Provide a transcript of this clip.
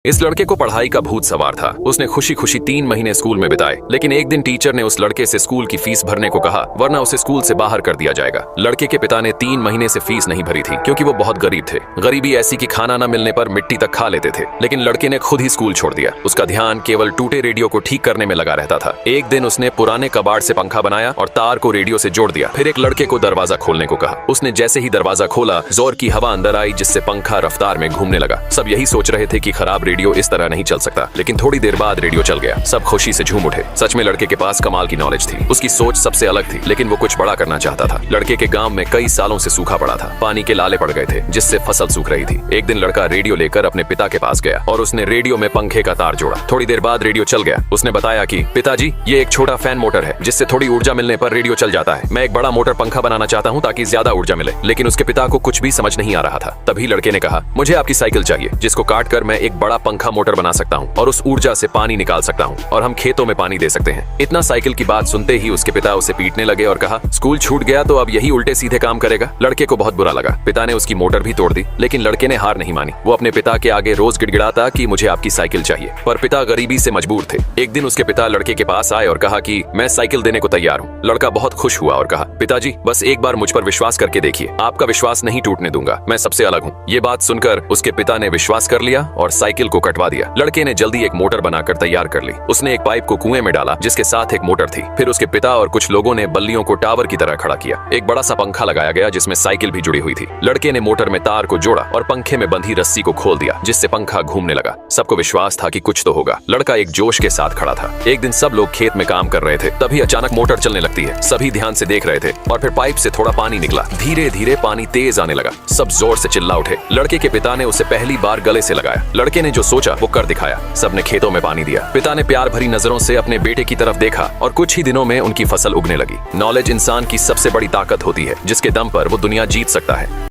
इस लड़के को पढ़ाई का भूत सवार था। उसने खुशी खुशी 3 महीने स्कूल में बिताए, लेकिन एक दिन टीचर ने उस लड़के से स्कूल की फीस भरने को कहा, वरना उसे स्कूल से बाहर कर दिया जाएगा। लड़के के पिता ने 3 महीने से फीस नहीं भरी थी, क्योंकि वो बहुत गरीब थे। गरीबी ऐसी कि खाना न मिलने पर मिट्टी तक खा लेते थे। लेकिन लड़के ने खुद ही स्कूल छोड़ दिया। उसका ध्यान केवल टूटे रेडियो को ठीक करने में लगा रहता था। एक दिन उसने पुराने कबाड़ से पंखा बनाया और तार को रेडियो से जोड़ दिया। फिर एक लड़के को दरवाजा खोलने को कहा। उसने जैसे ही दरवाजा खोला, जोर की हवा अंदर आई, जिससे पंखा रफ्तार में घूमने लगा। सब यही सोच रहे थे कि खराब रेडियो इस तरह नहीं चल सकता, लेकिन थोड़ी देर बाद रेडियो चल गया। सब खुशी से झूम उठे। सच में लड़के के पास कमाल की नॉलेज थी। उसकी सोच सबसे अलग थी, लेकिन वो कुछ बड़ा करना चाहता था। लड़के के गांव में कई सालों से सूखा पड़ा था। पानी के लाले पड़ गए थे, जिससे फसल सूख रही थी। एक दिन लड़का रेडियो लेकर अपने पिता के पास गया और उसने रेडियो में पंखे का तार जोड़ा। थोड़ी देर बाद रेडियो चल गया। उसने बताया कि पिताजी, ये एक छोटा फैन मोटर है, जिससे थोड़ी ऊर्जा मिलने पर रेडियो चल जाता है। मैं एक बड़ा मोटर पंखा बनाना चाहता हूँ ताकि ज्यादा ऊर्जा मिले। लेकिन उसके पिता को कुछ भी समझ नहीं आ रहा था। तभी लड़के ने कहा, मुझे आपकी साइकिल चाहिए, जिसको काट कर मैं एक बड़ा पंखा मोटर बना सकता हूँ और उस ऊर्जा से पानी निकाल सकता हूँ और हम खेतों में पानी दे सकते हैं। इतना साइकिल की बात सुनते ही उसके पिता उसे पीटने लगे और कहा, स्कूल छूट गया तो अब यही उल्टे सीधे काम करेगा। लड़के को बहुत बुरा लगा। पिता ने उसकी मोटर भी तोड़ दी, लेकिन लड़के ने हार नहीं मानी। वो अपने पिता के आगे रोज गिड़गिड़ाता कि मुझे आपकी साइकिल चाहिए, पर पिता गरीबी से मजबूर थे। एक दिन उसके पिता लड़के के पास आए और कहा कि मैं साइकिल देने को तैयार हूँ। लड़का बहुत खुश हुआ और कहा, पिताजी, बस एक बार मुझ पर विश्वास करके देखिए, आपका विश्वास नहीं टूटने दूंगा, मैं सबसे अलग हूँ। ये बात सुनकर उसके पिता ने विश्वास कर लिया और साइकिल को कटवा दिया। लड़के ने जल्दी एक मोटर बनाकर तैयार कर ली। उसने एक पाइप को कुएं में डाला, जिसके साथ एक मोटर थी। फिर उसके पिता और कुछ लोगों ने बल्लियों को टावर की तरह खड़ा किया। एक बड़ा सा पंखा लगाया गया, जिसमें साइकिल भी जुड़ी हुई थी। लड़के ने मोटर में तार को जोड़ा और पंखे में बंधी रस्सी को खोल दिया, जिससे पंखा घूमने लगा। सबको विश्वास था कि कुछ तो होगा। लड़का एक जोश के साथ खड़ा था। एक दिन सब लोग खेत में काम कर रहे थे, तभी अचानक मोटर चलने लगती है। सभी ध्यान से देख रहे थे और फिर पाइप से थोड़ा पानी निकला। धीरे धीरे पानी तेज आने लगा। सब जोर से चिल्ला उठे। लड़के के पिता ने उसे पहली बार गले से लगाया। लड़के ने जो सोचा वो कर दिखाया। सबने खेतों में पानी दिया। पिता ने प्यार भरी नजरों से अपने बेटे की तरफ देखा और कुछ ही दिनों में उनकी फसल उगने लगी। नॉलेज इंसान की सबसे बड़ी ताकत होती है, जिसके दम पर वो दुनिया जीत सकता है।